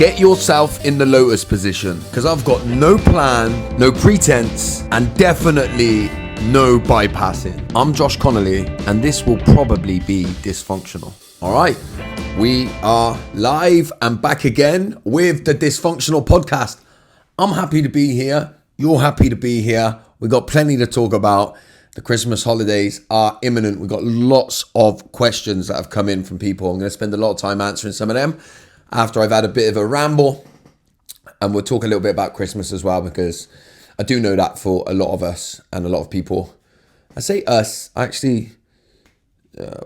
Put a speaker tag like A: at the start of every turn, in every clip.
A: Get yourself in the lotus position, because I've got no plan, no pretense, and definitely no bypassing. I'm Josh Connolly, and this will probably be dysfunctional. All right, we are live and back again with the Dysfunctional Podcast. I'm happy to be here. You're happy to be here. We've got plenty to talk about. The Christmas holidays are imminent. We've got lots of questions that have come in from people. I'm going to spend a lot of time answering some of them after I've had a bit of a ramble. And we'll talk a little bit about Christmas as well, because I do know that for a lot of us and a lot of people. I say us, actually,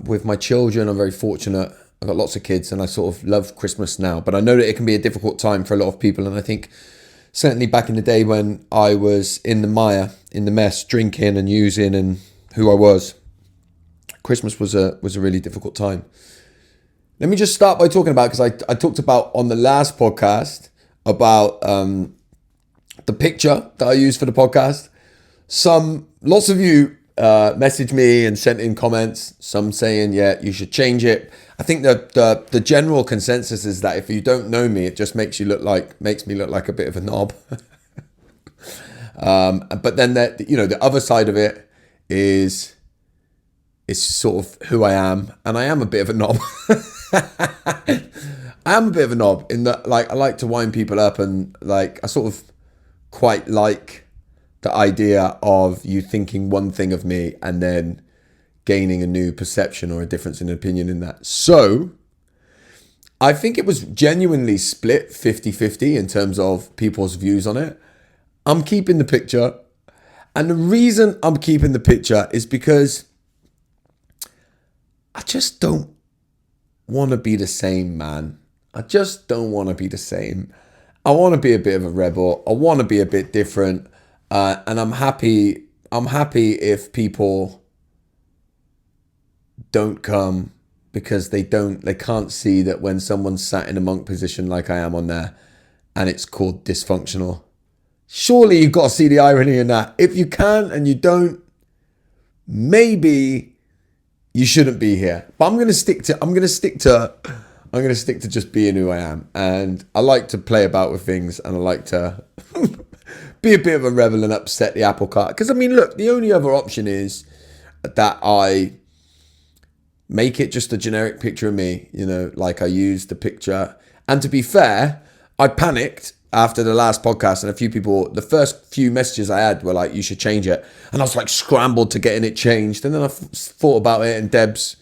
A: with my children, I'm very fortunate. I've got lots of kids and I sort of love Christmas now. But I know that it can be a difficult time for a lot of people. And I think certainly back in the day when I was in the mire, in the mess, drinking and using and who I was, Christmas was a really difficult time. Let me just start by talking about, because I talked about on the last podcast about the picture that I used for the podcast. Lots of you messaged me and sent in comments, some saying, yeah, you should change it. I think that the general consensus is that if you don't know me, it just makes me look like a bit of a knob. But then the other side of it is sort of who I am, and I am a bit of a knob. I am a bit of a knob in that, like, I like to wind people up, and like I sort of quite like the idea of you thinking one thing of me and then gaining a new perception or a difference in opinion in that. So I think it was genuinely split 50-50 in terms of people's views on it. I'm keeping the picture. And the reason I'm keeping the picture is because I just don't want to be the same, man. I just don't want to be the same. I want to be a bit of a rebel. I want to be a bit different. And I'm happy if people don't come, because they can't see that when someone's sat in a monk position like I am on there and it's called dysfunctional. Surely you've got to see the irony in that. If you can and you don't, maybe you shouldn't be here. But I'm going to stick to just being who I am. And I like to play about with things, and I like to be a bit of a rebel and upset the apple cart. Because I mean, look, the only other option is that I make it just a generic picture of me, like I used the picture. And to be fair, I panicked after the last podcast, and a few people, the first few messages I had were like, you should change it. And I was like scrambled to getting it changed. And then I thought about it, and Deb's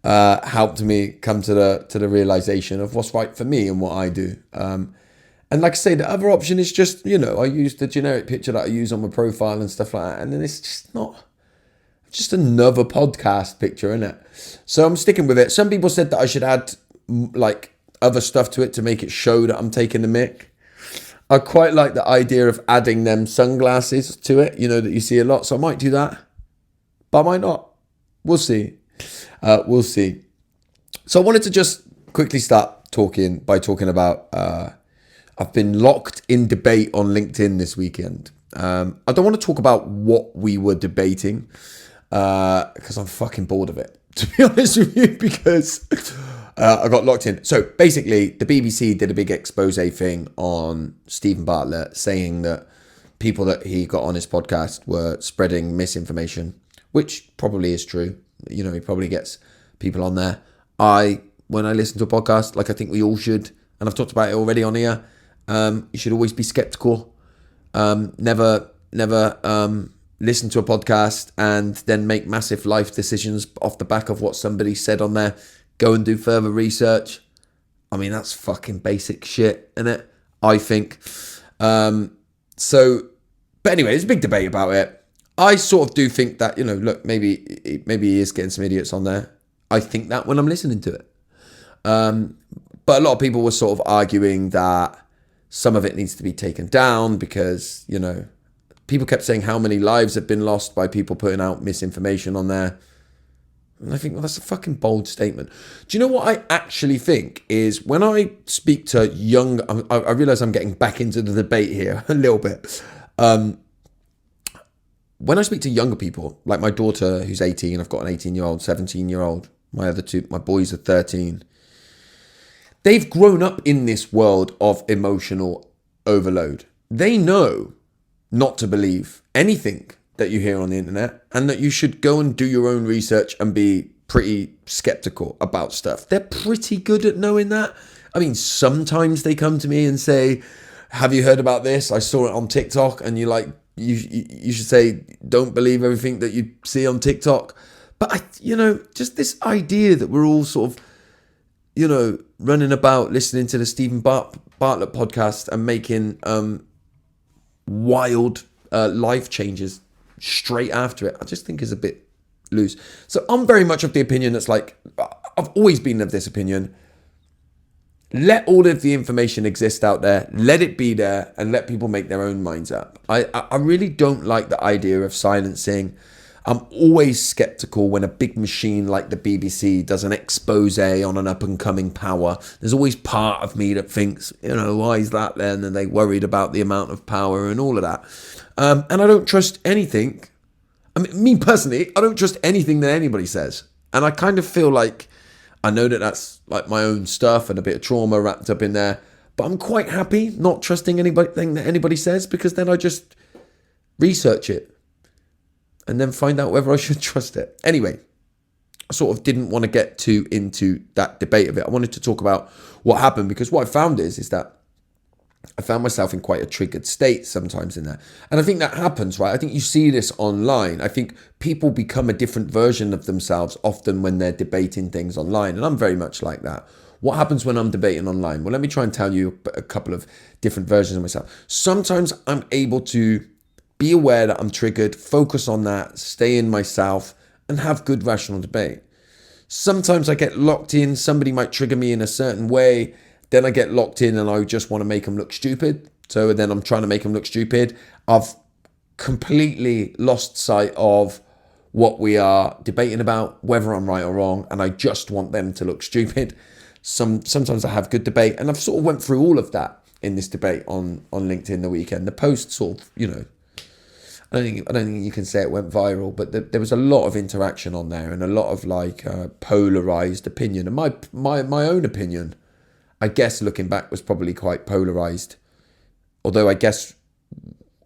A: helped me come to the realization of what's right for me and what I do. And like I say, the other option is just, I use the generic picture that I use on my profile and stuff like that. And then it's just another podcast picture, innit? So I'm sticking with it. Some people said that I should add like other stuff to it to make it show that I'm taking the mick. I quite like the idea of adding them sunglasses to it, that you see a lot. So I might do that, but I might not. We'll see. We'll see. So I wanted to just quickly start talking about, I've been locked in debate on LinkedIn this weekend. I don't want to talk about what we were debating, because I'm fucking bored of it, to be honest with you, because I got locked in. So basically, the BBC did a big expose thing on Stephen Bartlett, saying that people that he got on his podcast were spreading misinformation, which probably is true. He probably gets people on there. When I listen to a podcast, like I think we all should, and I've talked about it already on here, you should always be skeptical. Never listen to a podcast and then make massive life decisions off the back of what somebody said on there. Go and do further research. I mean, that's fucking basic shit, isn't it? I think. But anyway, there's a big debate about it. I sort of do think that, look, maybe he is getting some idiots on there. I think that when I'm listening to it. But a lot of people were sort of arguing that some of it needs to be taken down because, people kept saying how many lives have been lost by people putting out misinformation on there. And I think, well, that's a fucking bold statement. Do you know what I actually think is when I speak to I realize I'm getting back into the debate here a little bit. When I speak to younger people, like my daughter who's 18, I've got an 18-year-old, 17-year-old, my boys are 13. they've grown up in this world of emotional overload. They know not to believe anything that you hear on the internet, and that you should go and do your own research and be pretty skeptical about stuff. They're pretty good at knowing that. I mean, sometimes they come to me and say, have you heard about this? I saw it on TikTok. And you should say, don't believe everything that you see on TikTok. But just this idea that we're all sort of, running about listening to the Stephen Bartlett podcast and making wild life changes straight after it, I just think is a bit loose. So I'm very much of the opinion that's like, I've always been of this opinion. Let all of the information exist out there, let it be there, and let people make their own minds up. I really don't like the idea of silencing. I'm always skeptical when a big machine like the BBC does an expose on an up-and-coming power. There's always part of me that thinks, why is that then? And they worried about the amount of power and all of that. And I don't trust anything. I mean, me personally, I don't trust anything that anybody says. And I kind of feel like I know that that's like my own stuff and a bit of trauma wrapped up in there. But I'm quite happy not trusting anything that anybody says, because then I just research it and then find out whether I should trust it. Anyway, I sort of didn't want to get too into that debate of it. I wanted to talk about what happened, because what I found is that I found myself in quite a triggered state sometimes in there. And I think that happens, right? I think you see this online. I think people become a different version of themselves often when they're debating things online. And I'm very much like that. What happens when I'm debating online? Well, let me try and tell you a couple of different versions of myself. Sometimes I'm able to be aware that I'm triggered, focus on that, stay in myself, and have good rational debate. Sometimes I get locked in. Somebody might trigger me in a certain way. Then I get locked in and I just want to make them look stupid. So then I'm trying to make them look stupid. I've completely lost sight of what we are debating about, whether I'm right or wrong, and I just want them to look stupid. Sometimes I have good debate, and I've sort of went through all of that in this debate on LinkedIn the weekend. The post sort of, I don't think you can say it went viral, but there was a lot of interaction on there and a lot of polarized opinion. And my own opinion, I guess looking back, was probably quite polarized. Although I guess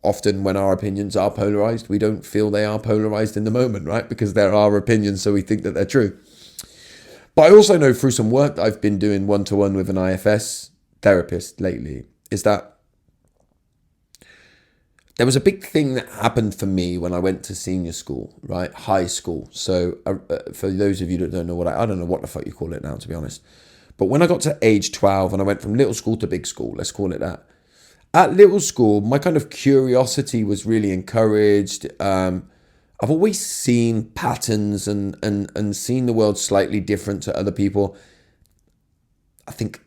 A: often when our opinions are polarized, we don't feel they are polarized in the moment, right? Because they're our opinions, so we think that they're true. But I also know through some work that I've been doing one-to-one with an IFS therapist lately, is that there was a big thing that happened for me when I went to senior school, right? High school. So for those of you that don't know I don't know what the fuck you call it now, to be honest. But when I got to age 12 and I went from little school to big school, let's call it that. At little school, my kind of curiosity was really encouraged. I've always seen patterns and seen the world slightly different to other people. I think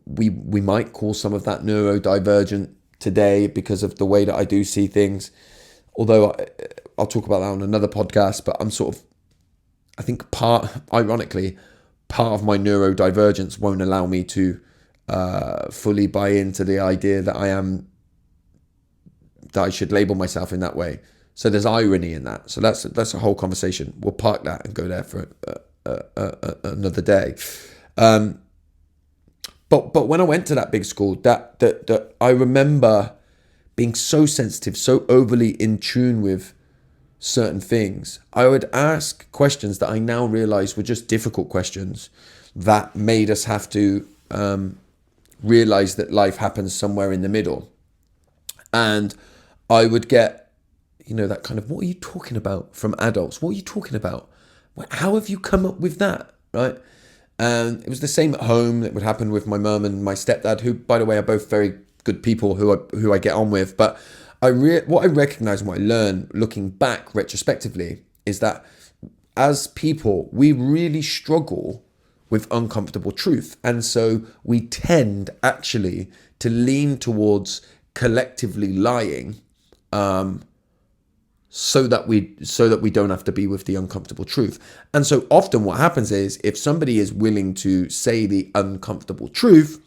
A: we might call some of that neurodivergent today because of the way that I do see things. Although I'll talk about that on another podcast, but I'm sort of, I think ironically, part of my neurodivergence won't allow me to fully buy into the idea that I should label myself in that way. So there's irony in that. So that's a whole conversation. We'll park that and go there for another day. But when I went to that big school, that I remember being so sensitive, so overly in tune with certain things. I would ask questions that I now realize were just difficult questions that made us have to realize that life happens somewhere in the middle. And I would get, that kind of, what are you talking about, from adults? What are you talking about? How have you come up with that, right? And it was the same at home. It would happen with my mum and my stepdad, who, by the way, are both very good people who I get on with. But what I recognize and what I learn looking back retrospectively is that as people, we really struggle with uncomfortable truth. And so we tend actually to lean towards collectively lying so that we don't have to be with the uncomfortable truth. And so often what happens is, if somebody is willing to say the uncomfortable truth,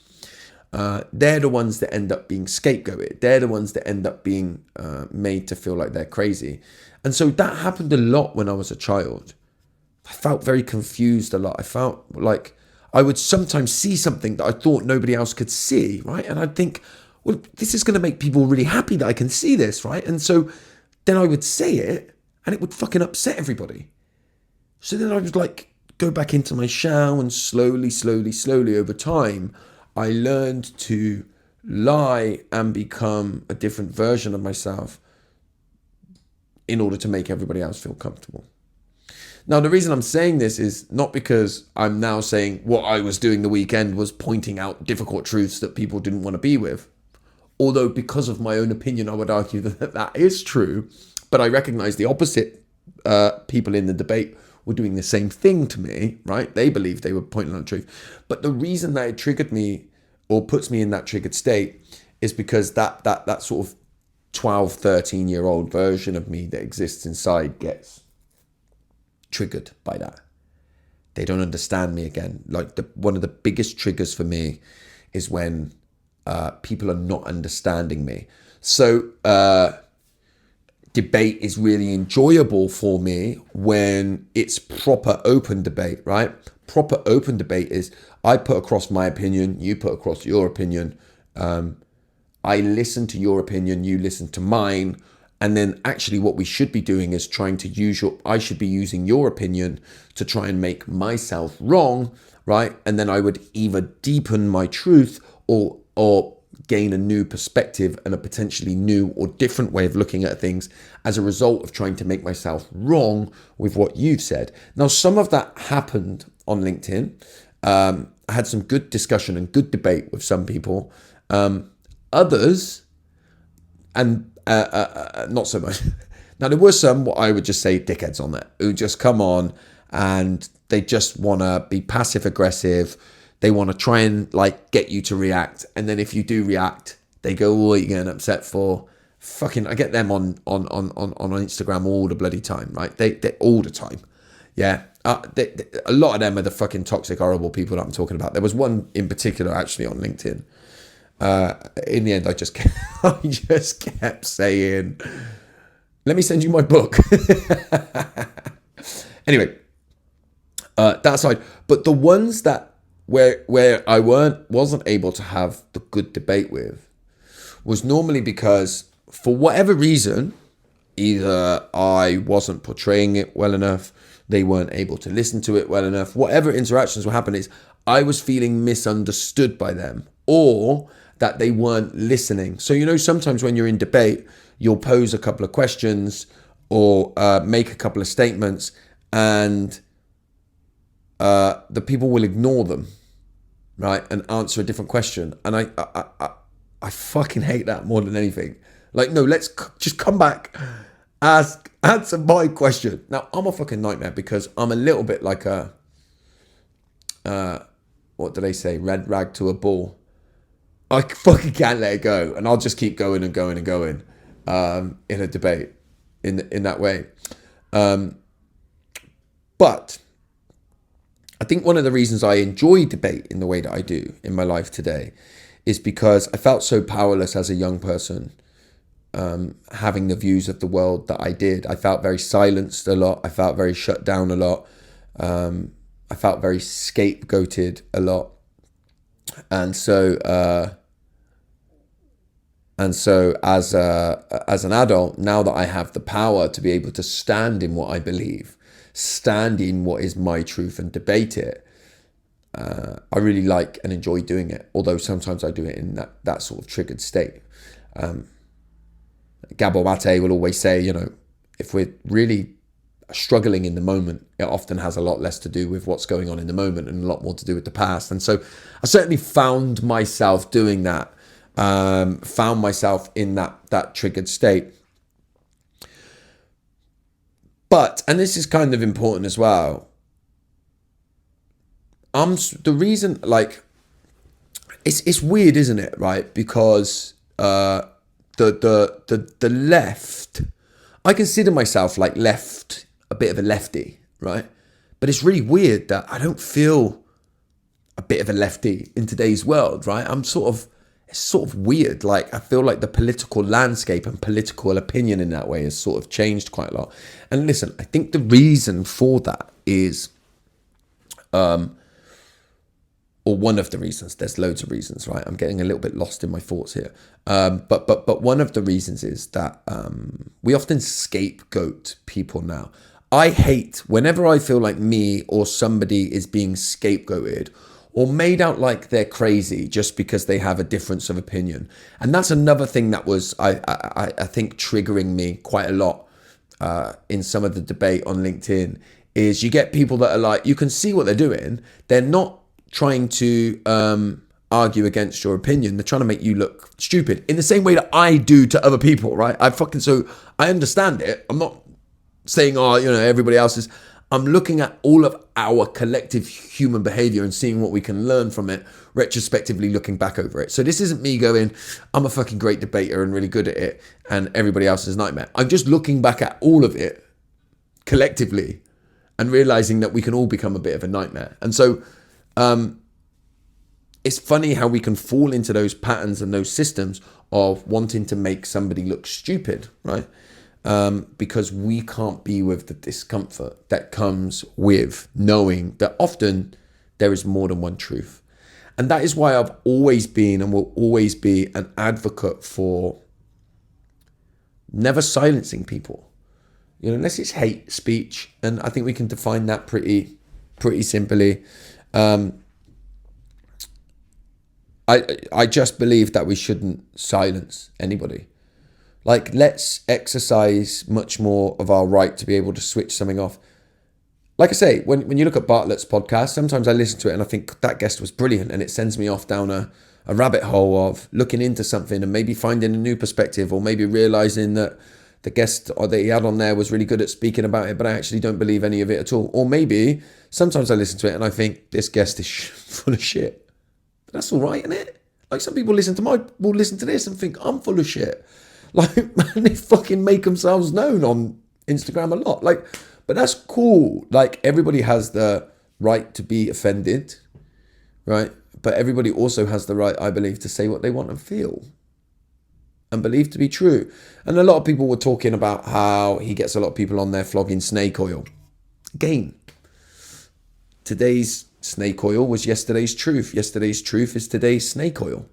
A: they're the ones that end up being scapegoated. They're the ones that end up being made to feel like they're crazy. And so that happened a lot when I was a child. I felt very confused a lot. I felt like I would sometimes see something that I thought nobody else could see, right? And I'd think, well, this is going to make people really happy that I can see this, right? And so then I would say it and it would fucking upset everybody. So then I would like go back into my shell, and slowly over time, I learned to lie and become a different version of myself in order to make everybody else feel comfortable. Now, the reason I'm saying this is not because I'm now saying what I was doing the weekend was pointing out difficult truths that people didn't want to be with. Although because of my own opinion, I would argue that that is true. But I recognize the opposite people in the debate were doing the same thing to me, right? They believed they were pointing out the truth. But the reason that it triggered me or puts me in that triggered state is because that sort of 12, 13-year-old version of me that exists inside gets triggered by that. They don't understand me again. Like one of the biggest triggers for me is when people are not understanding me. So debate is really enjoyable for me when it's proper open debate, right? Proper open debate is I put across my opinion, you put across your opinion. I listen to your opinion, you listen to mine. And then actually what we should be doing is trying to I should be using your opinion to try and make myself wrong, right? And then I would either deepen my truth or gain a new perspective and a potentially new or different way of looking at things as a result of trying to make myself wrong with what you've said. Now, some of that happened on LinkedIn. I had some good discussion and good debate with some people. Others, and not so much. Now, there were some, what I would just say, dickheads on there who just come on and they just want to be passive aggressive. They want to try and like get you to react. And then if you do react, they go, "Oh, what are you getting upset for?" Fucking, I get them on Instagram all the bloody time, right? They all the time. Yeah. A lot of them are the fucking toxic, horrible people that I'm talking about. There was one in particular actually on LinkedIn. In the end, I just kept saying, "Let me send you my book." Anyway, that aside, but the ones that where I wasn't able to have the good debate with was normally because for whatever reason, either I wasn't portraying it well enough, they weren't able to listen to it well enough, whatever interactions were happening is I was feeling misunderstood by them, or that they weren't listening. So, you know, sometimes when you're in debate, you'll pose a couple of questions or make a couple of statements and the people will ignore them, right? And answer a different question. And I fucking hate that more than anything. Like, no, let's just come back, answer my question. Now, I'm a fucking nightmare because I'm a little bit like a, what do they say? Red rag to a bull. I fucking can't let it go, and I'll just keep going and going and going in a debate in that way. But I think one of the reasons I enjoy debate in the way that I do in my life today is because I felt so powerless as a young person, having the views of the world that I did. I felt very silenced a lot. I felt very shut down a lot. I felt very scapegoated a lot. And so as an adult, now that I have the power to be able to stand in what I believe, stand in what is my truth and debate it, I really like and enjoy doing it. Although sometimes I do it in that sort of triggered state. Gabor Mate will always say, you know, if we're really struggling in the moment, it often has a lot less to do with what's going on in the moment and a lot more to do with the past. And so I certainly found myself doing that, found myself in that triggered state. But, and this is kind of important as well, the reason, like, it's weird, isn't it, right? Because the left, I consider myself like left, a bit of a lefty, right? But it's really weird that I don't feel a bit of a lefty in today's world, right? It's sort of weird. Like, I feel like the political landscape and political opinion in that way has sort of changed quite a lot. And listen, I think the reason for that is or one of the reasons, there's loads of reasons, right? I'm getting a little bit lost in my thoughts here. But one of the reasons is that we often scapegoat people now. I hate whenever I feel like me or somebody is being scapegoated or made out like they're crazy just because they have a difference of opinion. And that's another thing that was, I think, triggering me quite a lot in some of the debate on LinkedIn, is you get people that are like, you can see what they're doing. They're not trying to argue against your opinion. They're trying to make you look stupid in the same way that I do to other people, right? So I understand it. I'm not saying, oh, everybody else is. I'm looking at all of our collective human behavior and seeing what we can learn from it, retrospectively looking back over it. So this isn't me going, I'm a fucking great debater and really good at it, and everybody else is a nightmare. I'm just looking back at all of it collectively and realizing that we can all become a bit of a nightmare. And so it's funny how we can fall into those patterns and those systems of wanting to make somebody look stupid, right? Because we can't be with the discomfort that comes with knowing that often there is more than one truth. And that is why I've always been and will always be an advocate for never silencing people. Unless it's hate speech, and I think we can define that pretty simply. I just believe that we shouldn't silence anybody. Like, let's exercise much more of our right to be able to switch something off. Like I say, when you look at Bartlett's podcast, sometimes I listen to it and I think that guest was brilliant, and it sends me off down a rabbit hole of looking into something and maybe finding a new perspective, or maybe realizing that the guest that he had on there was really good at speaking about it, but I actually don't believe any of it at all. Or maybe sometimes I listen to it and I think this guest is full of shit. That's all right, isn't it? Like, some people will listen to this and think I'm full of shit. Like, man, they fucking make themselves known on Instagram a lot. Like, but that's cool. Like, everybody has the right to be offended, right? But everybody also has the right, I believe, to say what they want and feel and believe to be true. And a lot of people were talking about how he gets a lot of people on there flogging snake oil. Again, today's snake oil was yesterday's truth. Yesterday's truth is today's snake oil.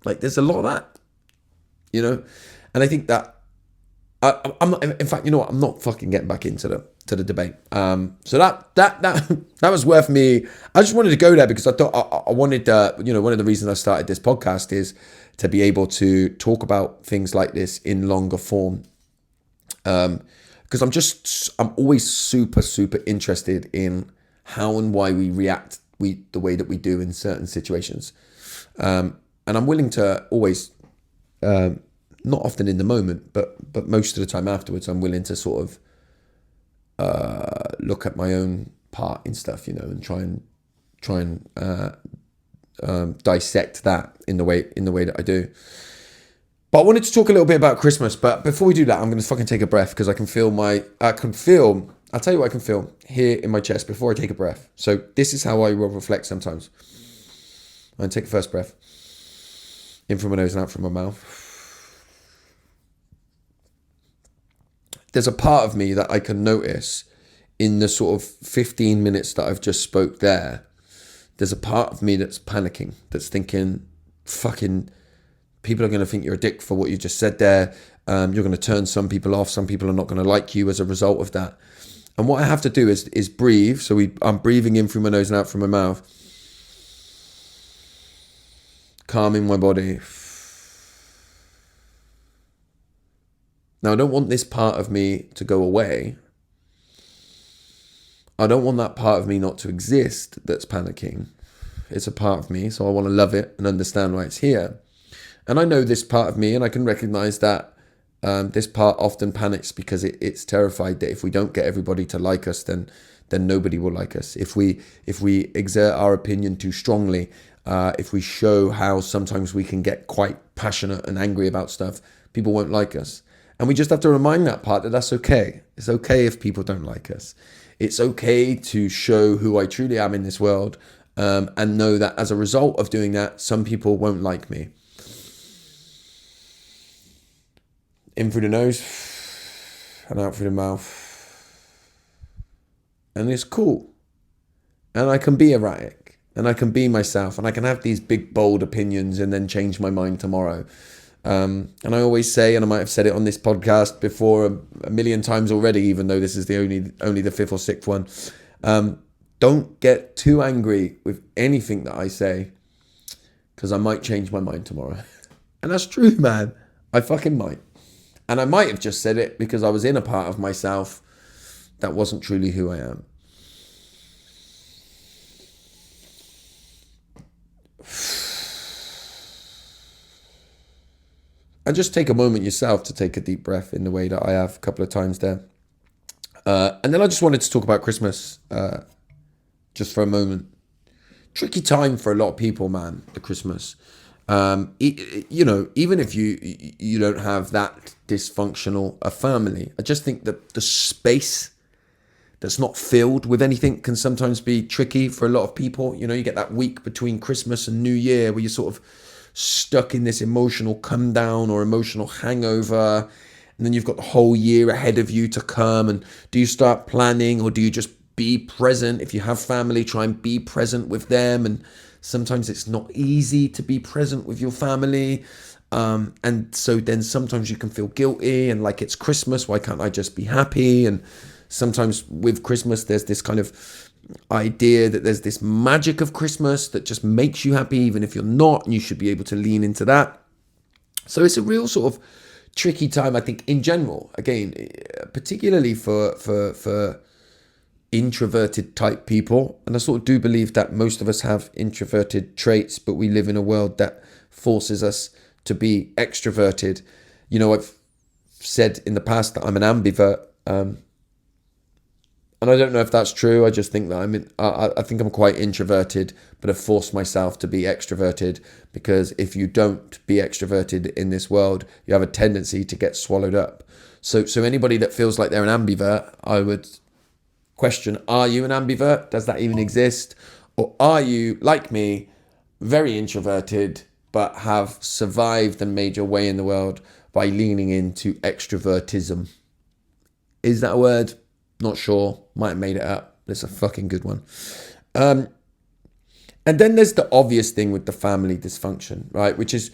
A: Like, there's a lot of that, And I think that I'm not. In fact, I'm not fucking getting back into the debate. So that was worth me. I just wanted to go there because I thought I wanted. One of the reasons I started this podcast is to be able to talk about things like this in longer form. Because I'm always super interested in how and why we react the way that we do in certain situations, and I'm willing to always. Not often in the moment, but most of the time afterwards, I'm willing to sort of look at my own part in stuff, and try and dissect that in the way that I do. But I wanted to talk a little bit about Christmas. But before we do that, I'm going to fucking take a breath because I can feel. I'll tell you what I can feel here in my chest before I take a breath. So this is how I will reflect sometimes. I'm going to take a first breath in from my nose and out from my mouth. There's a part of me that I can notice in the sort of 15 minutes that I've just spoke there. There's a part of me that's panicking, that's thinking, fucking, people are going to think you're a dick for what you just said there. You're going to turn some people off. Some people are not going to like you as a result of that. And what I have to do is breathe. So I'm breathing in through my nose and out from my mouth. Calming my body. Now, I don't want this part of me to go away. I don't want that part of me not to exist that's panicking. It's a part of me, so I want to love it and understand why it's here. And I know this part of me, and I can recognize that this part often panics because it's terrified that if we don't get everybody to like us, then nobody will like us. If we exert our opinion too strongly, if we show how sometimes we can get quite passionate and angry about stuff, people won't like us. And we just have to remind that part that that's okay. It's okay if people don't like us. It's okay to show who I truly am in this world, and know that as a result of doing that, some people won't like me. In through the nose and out through the mouth. And it's cool. And I can be erratic. and I can be myself, and I can have these big, bold opinions and then change my mind tomorrow. And I always say, and I might have said it on this podcast before a million times already, even though this is the only the fifth or sixth one. Don't get too angry with anything that I say, because I might change my mind tomorrow. And that's true, man. I fucking might. And I might have just said it because I was in a part of myself that wasn't truly who I am. And just take a moment yourself to take a deep breath in the way that I have a couple of times there. And then I just wanted to talk about Christmas just for a moment. Tricky time for a lot of people, man, the Christmas. You know, even if you don't have that dysfunctional a family, I just think that the space that's not filled with anything can sometimes be tricky for a lot of people. You know, you get that week between Christmas and New Year where you're sort of stuck in this emotional come down or emotional hangover, and then you've got the whole year ahead of you to come. And do you start planning, or do you just be present? If you have family, try and be present with them. And sometimes it's not easy to be present with your family, and so then sometimes you can feel guilty and like, it's Christmas, why can't I just be happy? And sometimes with Christmas there's this kind of idea that there's this magic of Christmas that just makes you happy even if you're not, and you should be able to lean into that. So it's a real sort of tricky time, I think, in general, again, particularly for introverted type people. And I sort of do believe that most of us have introverted traits, but we live in a world that forces us to be extroverted. You know, I've said in the past that I'm an ambivert, and I don't know if that's true. I just think that I think I'm quite introverted, but I've forced myself to be extroverted, because if you don't be extroverted in this world, you have a tendency to get swallowed up. So anybody that feels like they're an ambivert, I would question, are you an ambivert? Does that even exist? Or are you, like me, very introverted, but have survived and made your way in the world by leaning into extrovertism? Is that a word? Not sure. Might have made it up. But it's a fucking good one. And then there's the obvious thing with the family dysfunction, right? Which is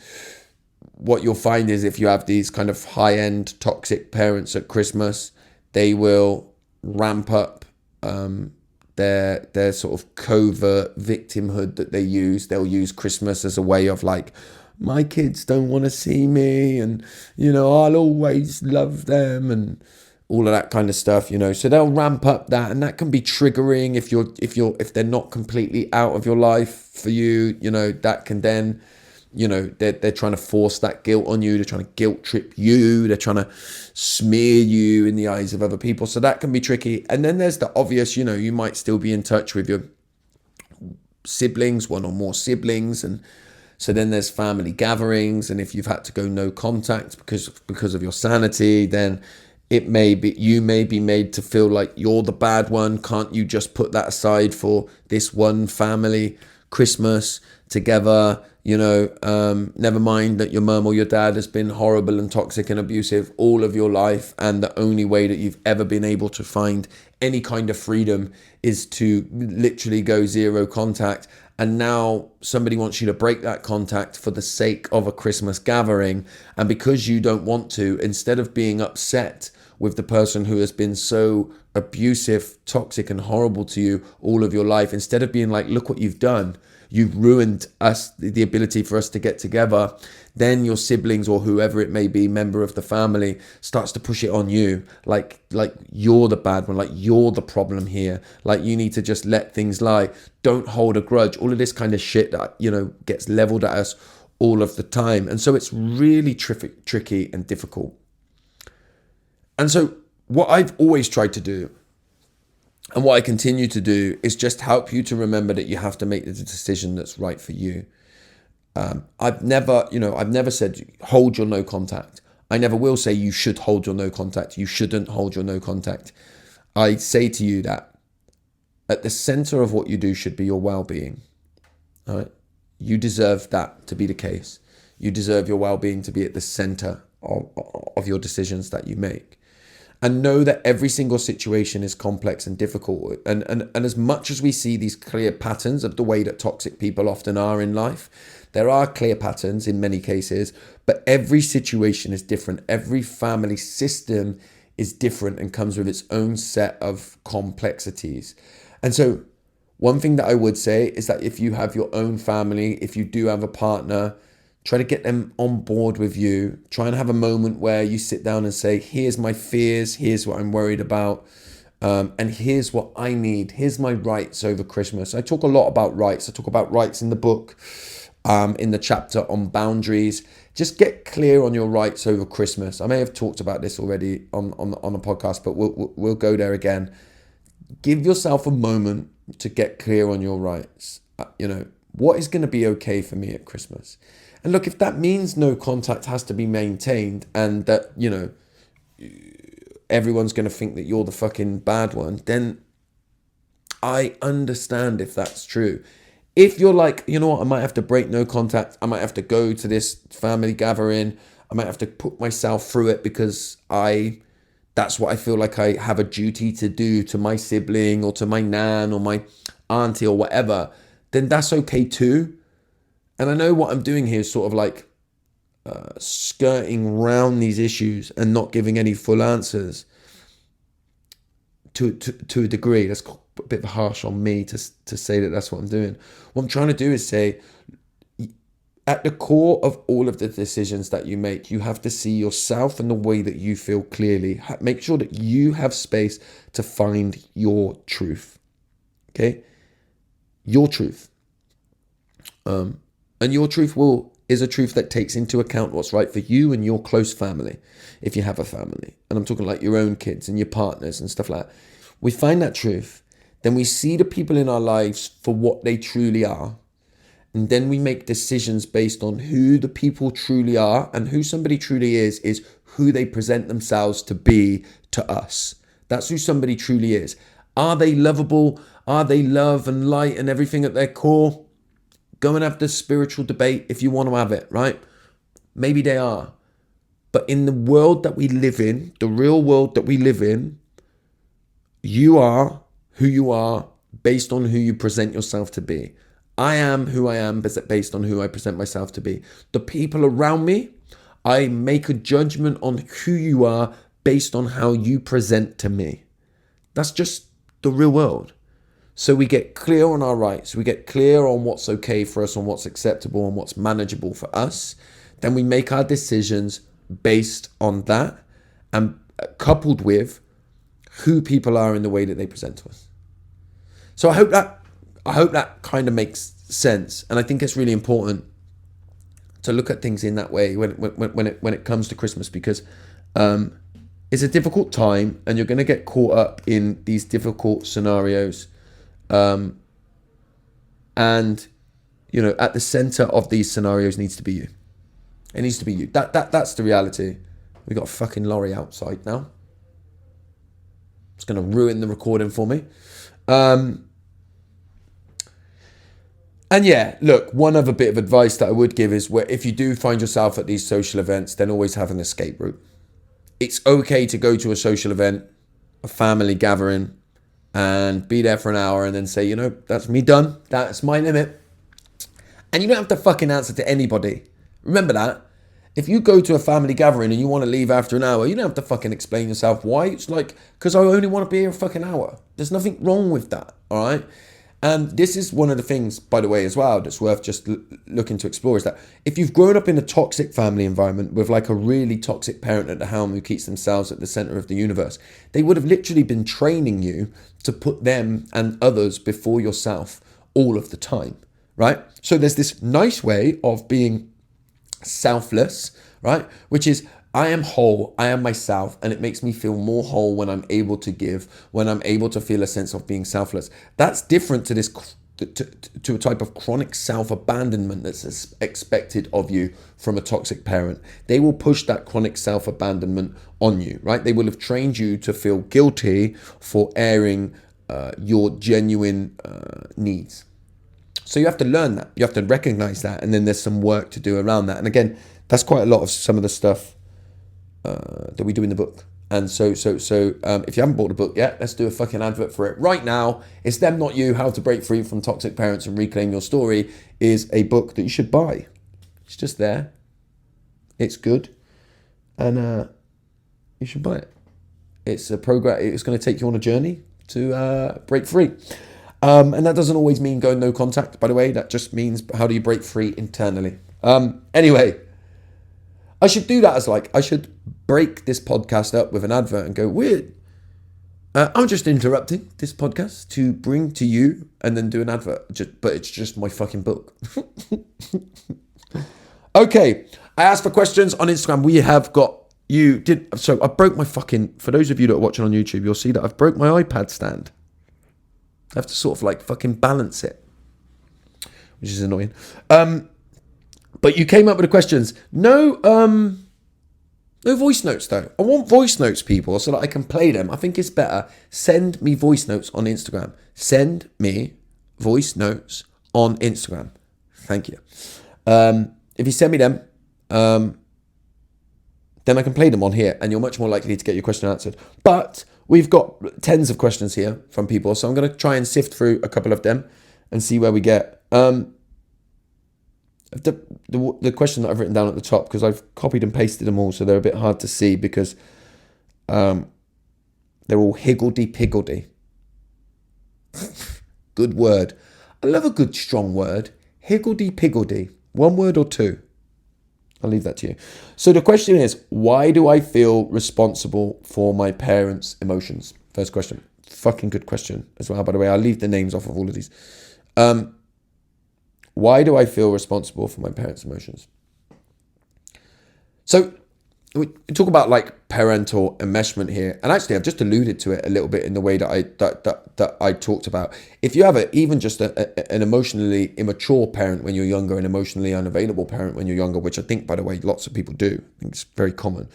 A: what you'll find is, if you have these kind of high-end toxic parents at Christmas, they will ramp up their sort of covert victimhood that they use. They'll use Christmas as a way of like, my kids don't want to see me, and, you know, I'll always love them, and all of that kind of stuff, you know. So they'll ramp up that, and that can be triggering if they're not completely out of your life for you, you know. That can then, you know, they're trying to force that guilt on you. They're trying to guilt trip you. They're trying to smear you in the eyes of other people. So that can be tricky. And then there's the obvious, you know, you might still be in touch with your siblings, one or more siblings, and so then there's family gatherings. And if you've had to go no contact because of your sanity, then you may be made to feel like you're the bad one. Can't you just put that aside for this one family Christmas together? You know, never mind that your mum or your dad has been horrible and toxic and abusive all of your life, and the only way that you've ever been able to find any kind of freedom is to literally go zero contact. And now somebody wants you to break that contact for the sake of a Christmas gathering. And because you don't want to, instead of being upset with the person who has been so abusive, toxic, and horrible to you all of your life, instead of being like, look what you've done, you've ruined us, the ability for us to get together, then your siblings or whoever it may be, member of the family, starts to push it on you, like you're the bad one, like you're the problem here, like you need to just let things lie, don't hold a grudge, all of this kind of shit that, you know, gets leveled at us all of the time. And so it's really tricky and difficult. And so what I've always tried to do, and what I continue to do, is just help you to remember that you have to make the decision that's right for you. I've never said hold your no contact. I never will say you should hold your no contact. You shouldn't hold your no contact. I say to you that at the center of what you do should be your well-being. All right? You deserve that to be the case. You deserve your well-being to be at the center of your decisions that you make. and know that every single situation is complex and difficult. And as much as we see these clear patterns of the way that toxic people often are in life, there are clear patterns in many cases, but every situation is different. Every family system is different and comes with its own set of complexities. And so one thing that I would say is that if you have your own family, if you do have a partner, try to get them on board with you. Try and have a moment where you sit down and say, here's my fears, here's what I'm worried about, and here's what I need. Here's my rights over Christmas. I talk a lot about rights. I talk about rights in the book, in the chapter on boundaries. Just get clear on your rights over Christmas. I may have talked about this already on a podcast, but we'll go there again. Give yourself a moment to get clear on your rights. What is going to be okay for me at Christmas? And look, if that means no contact has to be maintained and that, everyone's going to think that you're the fucking bad one, then I understand if that's true. If you're like, you know what, I might have to break no contact, I might have to go to this family gathering, I might have to put myself through it because that's what I feel like I have a duty to do to my sibling or to my nan or my auntie or whatever, then that's okay too. And I know what I'm doing here is sort of like skirting around these issues and not giving any full answers to a degree. That's a bit harsh on me to say that that's what I'm doing. What I'm trying to do is say, at the core of all of the decisions that you make, you have to see yourself and the way that you feel clearly. Make sure that you have space to find your truth. Okay? Your truth. And your truth is a truth that takes into account what's right for you and your close family, if you have a family. And I'm talking like your own kids and your partners and stuff like that. We find that truth, then we see the people in our lives for what they truly are. And then we make decisions based on who the people truly are, and who somebody truly is who they present themselves to be to us. That's who somebody truly is. Are they lovable? Are they love and light and everything at their core? Go and have this spiritual debate if you want to have it, right? Maybe they are. But in the world that we live in, the real world that we live in, you are who you are based on who you present yourself to be. I am who I am based on who I present myself to be. The people around me, I make a judgment on who you are based on how you present to me. That's just the real world. So we get clear on our rights. We get clear on what's okay for us, on what's acceptable and what's manageable for us. Then we make our decisions based on that and coupled with who people are in the way that they present to us. So I hope that kind of makes sense. And I think it's really important to look at things in that way when it comes to Christmas, because it's a difficult time and you're going to get caught up in these difficult scenarios. And at the center of these scenarios needs to be you. It needs to be you. That's the reality. We got a fucking lorry outside now. It's going to ruin the recording for me. And yeah, look, one other bit of advice that I would give is, where if you do find yourself at these social events, then always have an escape route. It's okay to go to a social event, a family gathering, and be there for an hour and then say, that's me done. That's my limit. And you don't have to fucking answer to anybody. Remember that. If you go to a family gathering and you want to leave after an hour, you don't have to fucking explain yourself why. It's like, because I only want to be here a fucking hour. There's nothing wrong with that, all right? And this is one of the things, by the way, as well, that's worth just looking to explore, is that if you've grown up in a toxic family environment with like a really toxic parent at the helm who keeps themselves at the center of the universe, they would have literally been training you to put them and others before yourself all of the time, right? So there's this nice way of being selfless, right? Which is, I am whole, I am myself, and it makes me feel more whole when I'm able to give, when I'm able to feel a sense of being selfless. That's different to this, to a type of chronic self-abandonment that's expected of you from a toxic parent. They will push that chronic self-abandonment on you, right? They will have trained you to feel guilty for airing your genuine needs. So you have to learn that. You have to recognize that. And then there's some work to do around that. And again, that's quite a lot of some of the stuff that we do in the book. And so, if you haven't bought the book yet, let's do a fucking advert for it right now. It's Them Not You: How to Break Free from Toxic Parents and Reclaim Your Story is a book that you should buy. It's just there. It's good, and you should buy it. It's a program. It's going to take you on a journey to break free. And that doesn't always mean go no contact, by the way. That just means how do you break free internally. Anyway, I should do that I should break this podcast up with an advert and go, weird. I'm just interrupting this podcast to bring to you, and then do an advert. But it's just my fucking book. Okay, I asked for questions on Instagram. We have got so I broke my for those of you that are watching on YouTube, you'll see that I've broke my iPad stand. I have to sort of like fucking balance it, which is annoying. But you came up with the questions. No voice notes though. I want voice notes, people, so that I can play them. I think it's better. Send me voice notes on Instagram. Send me voice notes on Instagram. Thank you. If you send me them, then I can play them on here, and you're much more likely to get your question answered. But we've got tens of questions here from people, so I'm going to try and sift through a couple of them and see where we get. The question that I've written down at the top, because I've copied and pasted them all, so they're a bit hard to see because they're all higgledy-piggledy. Good word. I love a good strong word. Higgledy-piggledy. One word or two? I'll leave that to you. So the question is, why do I feel responsible for my parents' emotions? First question. Fucking good question as well, by the way. I'll leave the names off of all of these. Why do I feel responsible for my parents' emotions? So we talk about like parental enmeshment here, and actually I've just alluded to it a little bit in the way that I talked about. If you have even just an emotionally immature parent when you're younger, an emotionally unavailable parent when you're younger, which I think, by the way, lots of people do, I think it's very common,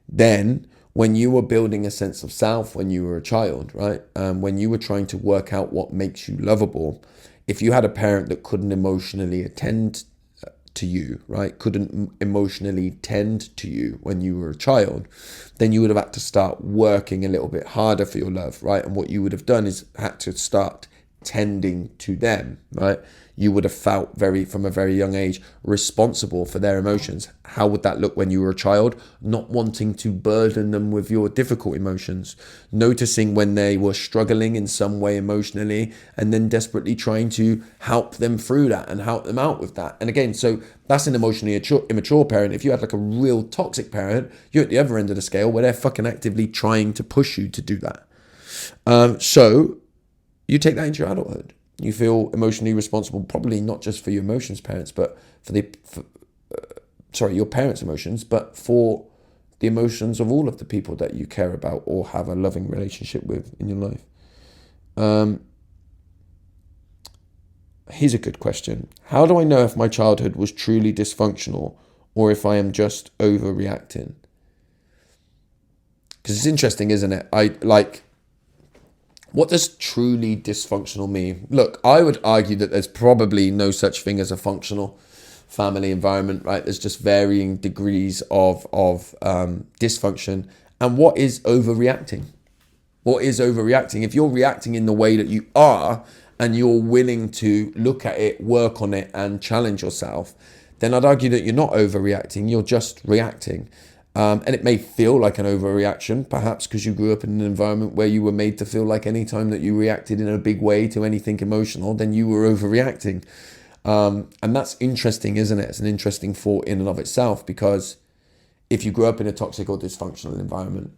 A: then when you were building a sense of self when you were a child, right, when you were trying to work out what makes you lovable, if you had a parent that couldn't emotionally attend to you, right, couldn't emotionally tend to you when you were a child, then you would have had to start working a little bit harder for your love, right? And what you would have done is had to start tending to them, right? You would have felt from a very young age, responsible for their emotions. How would that look when you were a child? Not wanting to burden them with your difficult emotions, noticing when they were struggling in some way emotionally, and then desperately trying to help them through that and help them out with that. And again, so that's an emotionally immature parent. If you had like a real toxic parent, you're at the other end of the scale where they're fucking actively trying to push you to do that. So you take that into your adulthood. You feel emotionally responsible, probably not just for your emotions, parents, but your parents' emotions, but for the emotions of all of the people that you care about or have a loving relationship with in your life. Here's a good question. How do I know if my childhood was truly dysfunctional or if I am just overreacting? Because it's interesting, isn't it? What does truly dysfunctional mean? Look, I would argue that there's probably no such thing as a functional family environment, right? There's just varying degrees of dysfunction. And what is overreacting? What is overreacting? If you're reacting in the way that you are, and you're willing to look at it, work on it, and challenge yourself, then I'd argue that you're not overreacting, you're just reacting. And it may feel like an overreaction, perhaps because you grew up in an environment where you were made to feel like any time that you reacted in a big way to anything emotional, then you were overreacting. And that's interesting, isn't it? It's an interesting thought in and of itself, because if you grew up in a toxic or dysfunctional environment,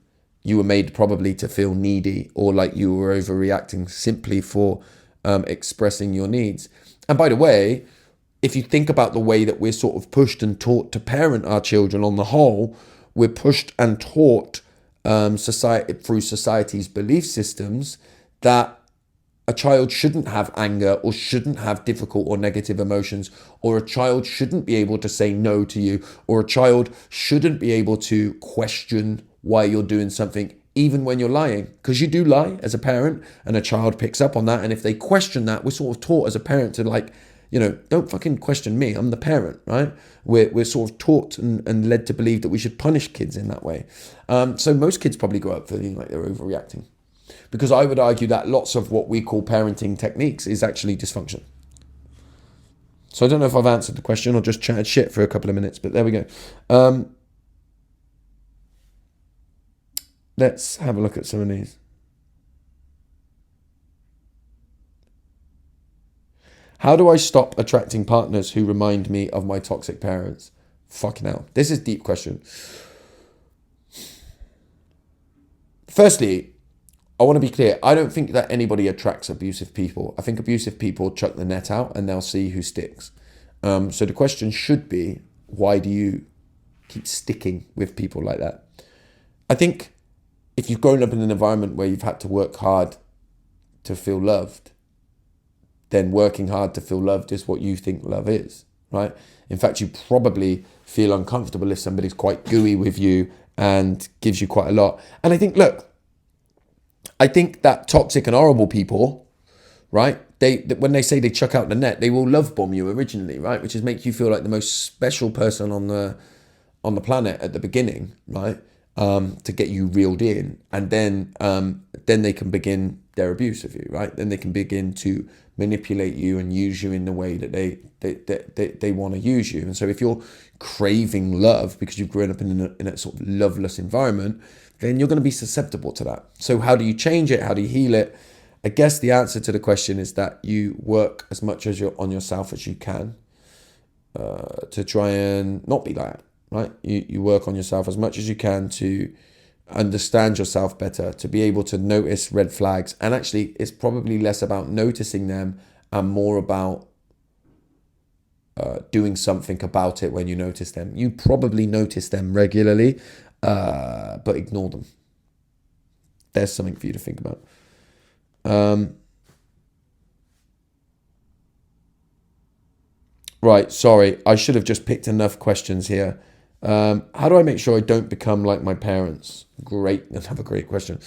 A: you were made probably to feel needy or like you were overreacting simply for expressing your needs. And by the way, if you think about the way that we're sort of pushed and taught to parent our children on the whole, we're pushed and taught through society's belief systems that a child shouldn't have anger or shouldn't have difficult or negative emotions, or a child shouldn't be able to say no to you, or a child shouldn't be able to question why you're doing something, even when you're lying, because you do lie as a parent and a child picks up on that. And if they question that, we're sort of taught as a parent to don't fucking question me. I'm the parent, right? We're sort of taught and led to believe that we should punish kids in that way. So most kids probably grow up feeling like they're overreacting. Because I would argue that lots of what we call parenting techniques is actually dysfunction. So I don't know if I've answered the question or just chatted shit for a couple of minutes, but there we go. Let's have a look at some of these. How do I stop attracting partners who remind me of my toxic parents? Fucking hell. This is a deep question. Firstly, I want to be clear. I don't think that anybody attracts abusive people. I think abusive people chuck the net out and they'll see who sticks. So the question should be, why do you keep sticking with people like that? I think if you've grown up in an environment where you've had to work hard to feel loved, then working hard to feel loved is what you think love is, right? In fact, you probably feel uncomfortable if somebody's quite gooey with you and gives you quite a lot. And I think, look, I think that toxic and horrible people, right? When they say they chuck out the net, they will love bomb you originally, right? Which is make you feel like the most special person on the planet at the beginning, right? To get you reeled in, and then they can begin their abuse of you, right? Then they can begin to manipulate you and use you in the way that they want to use you. And so if you're craving love because you've grown up in a sort of loveless environment, then you're going to be susceptible to that. So how do you change it? How do you heal it? I guess the answer to the question is that you work as much as you're on yourself as you can to try and not be like that, right? You work on yourself as much as you can to understand yourself better, to be able to notice red flags. And actually, it's probably less about noticing them and more about doing something about it when you notice them. You probably notice them regularly, but ignore them. There's something for you to think about. Right, sorry, I should have just picked enough questions here. How do I make sure I don't become like my parents? Great, another great question.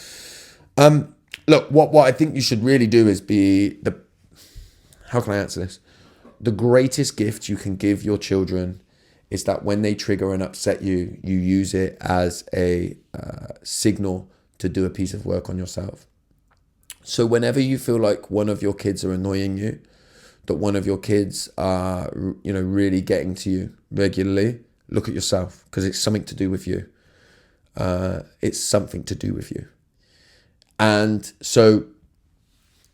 A: Look, what I think you should really do is how can I answer this? The greatest gift you can give your children is that when they trigger and upset you, you use it as a signal to do a piece of work on yourself. So whenever you feel like one of your kids are annoying you, that one of your kids are, really getting to you regularly, look at yourself, because it's something to do with you. It's something to do with you. And so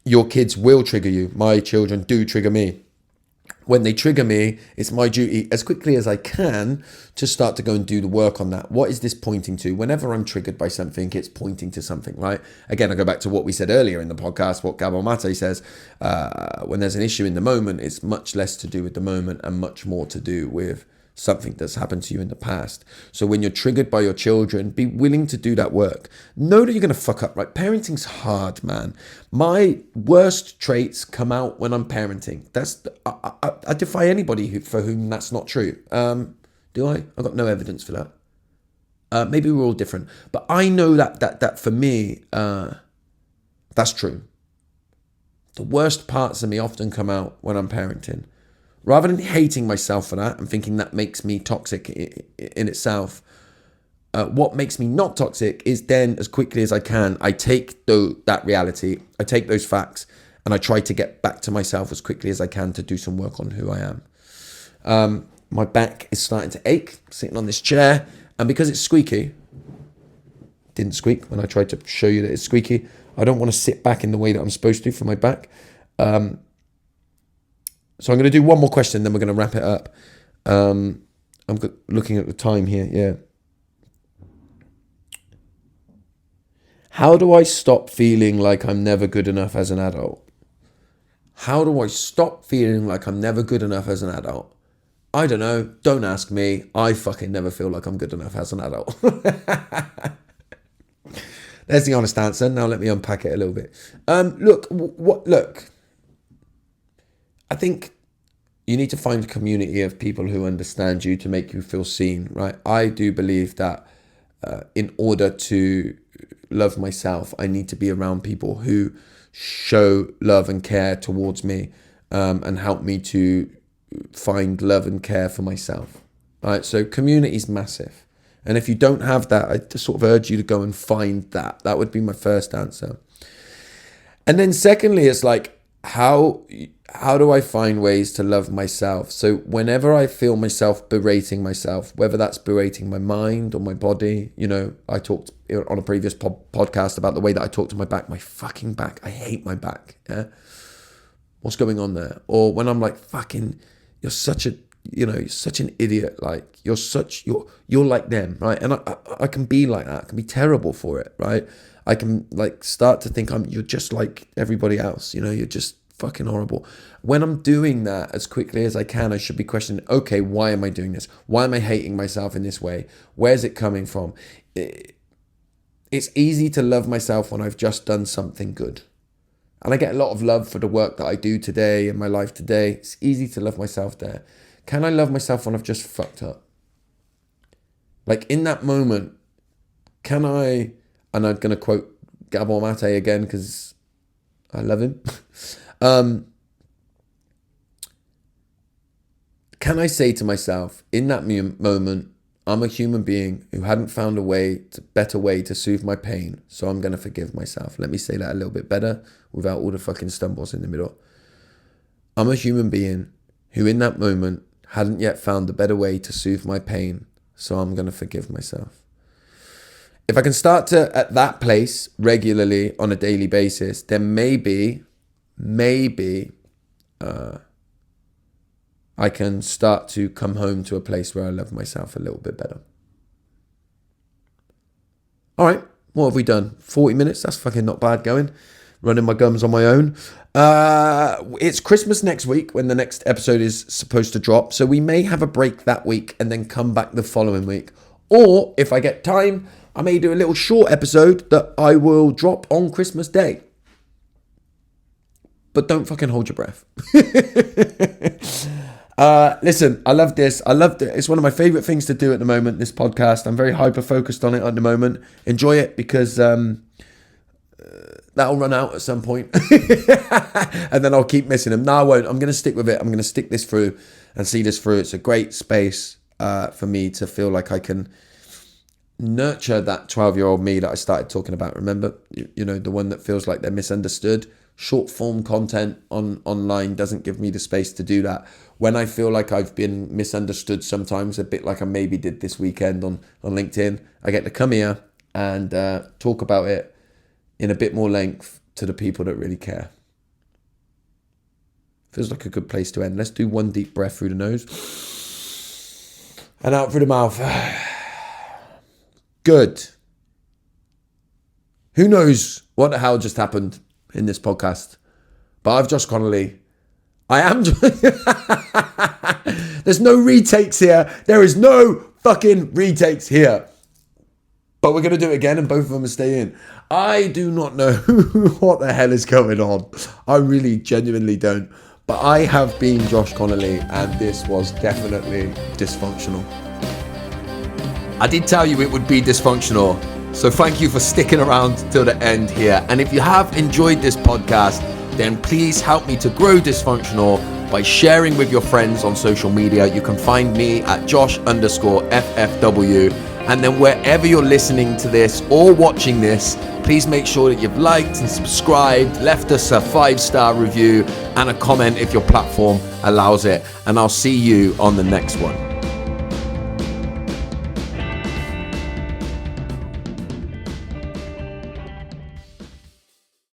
A: your kids will trigger you. My children do trigger me. When they trigger me, it's my duty as quickly as I can to start to go and do the work on that. What is this pointing to? Whenever I'm triggered by something, it's pointing to something, right? Again, I go back to what we said earlier in the podcast, what Gabor Mate says, when there's an issue in the moment, it's much less to do with the moment and much more to do with something that's happened to you in the past. So when you're triggered by your children, be willing to do that work. Know that you're going to fuck up, right? Parenting's hard, man. My worst traits come out when I'm parenting. I defy anybody for whom that's not true. Do I? I've got no evidence for that. Maybe we're all different, but I know that for me, that's true. The worst parts of me often come out when I'm parenting. Rather than hating myself for that and thinking that makes me toxic in itself, what makes me not toxic is then, as quickly as I can, I take that reality, I take those facts, and I try to get back to myself as quickly as I can to do some work on who I am. My back is starting to ache, sitting on this chair, and because it's squeaky, didn't squeak when I tried to show you that it's squeaky, I don't want to sit back in the way that I'm supposed to for my back. So I'm going to do one more question, then we're going to wrap it up. I'm looking at the time here, yeah. How do I stop feeling like I'm never good enough as an adult? How do I stop feeling like I'm never good enough as an adult? I don't know. Don't ask me. I fucking never feel like I'm good enough as an adult. There's the honest answer. Now let me unpack it a little bit. Look. I think you need to find a community of people who understand you to make you feel seen, right? I do believe that in order to love myself, I need to be around people who show love and care towards me. and help me to find love and care for myself. Right, so community is massive. And if you don't have that, I just sort of urge you to go and find that. That would be my first answer. And then secondly, it's like, how do I find ways to love myself? So whenever I feel myself berating myself, whether that's berating my mind or my body, I talked on a previous podcast about the way that I talk to my back. My fucking back. I hate my back. Yeah. What's going on there? Or when I'm like, fucking, you're such an idiot. Like you're like them, right? And I can be like that. I can be terrible for it, right? I can like start to think you're just like everybody else. You're just fucking horrible. When I'm doing that as quickly as I can, I should be questioning, okay, why am I doing this? Why am I hating myself in this way? Where's it coming from? It's easy to love myself when I've just done something good. And I get a lot of love for the work that I do today in my life today. It's easy to love myself there. Can I love myself when I've just fucked up? Like in that moment, can I, and I'm going to quote Gabor Mate again because I love him. Can I say to myself in that moment, I'm a human being who hadn't found a better way to soothe my pain, so I'm going to forgive myself. Let me say that a little bit better without all the fucking stumbles in the middle. I'm a human being who in that moment hadn't yet found a better way to soothe my pain, so I'm going to forgive myself. If I can start to at that place regularly on a daily basis, then maybe I can start to come home to a place where I love myself a little bit better. All right, what have we done? 40 minutes? That's fucking not bad going. Running my gums on my own. It's Christmas next week when the next episode is supposed to drop. So we may have a break that week and then come back the following week. Or if I get time, I may do a little short episode that I will drop on Christmas Day. But don't fucking hold your breath. Listen, I love this. I loved it. It's one of my favorite things to do at the moment, this podcast. I'm very hyper focused on it at the moment. Enjoy it because that'll run out at some point. And then I'll keep missing them. No, I won't. I'm going to stick with it. I'm going to stick this through and see this through. It's a great space for me to feel like I can nurture that 12-year-old me that I started talking about. Remember, the one that feels like they're misunderstood. Short form content online doesn't give me the space to do that. When I feel like I've been misunderstood sometimes, a bit like I maybe did this weekend on LinkedIn, I get to come here and talk about it in a bit more length to the people that really care. Feels like a good place to end. Let's do one deep breath through the nose and out through the mouth. Good. Who knows what the hell just happened in this podcast? But I've Josh Connolly. I am. There's no retakes here. There is no fucking retakes here. But we're going to do it again and both of them will stay in. I do not know what the hell is going on. I really genuinely don't. But I have been Josh Connolly and this was definitely dysfunctional. I did tell you it would be dysfunctional. So thank you for sticking around till the end here. And if you have enjoyed this podcast, then please help me to grow Dysfunctional by sharing with your friends on social media. You can find me at Josh_FFW. And then wherever you're listening to this or watching this, please make sure that you've liked and subscribed, left us a 5-star review and a comment if your platform allows it. And I'll see you on the next one.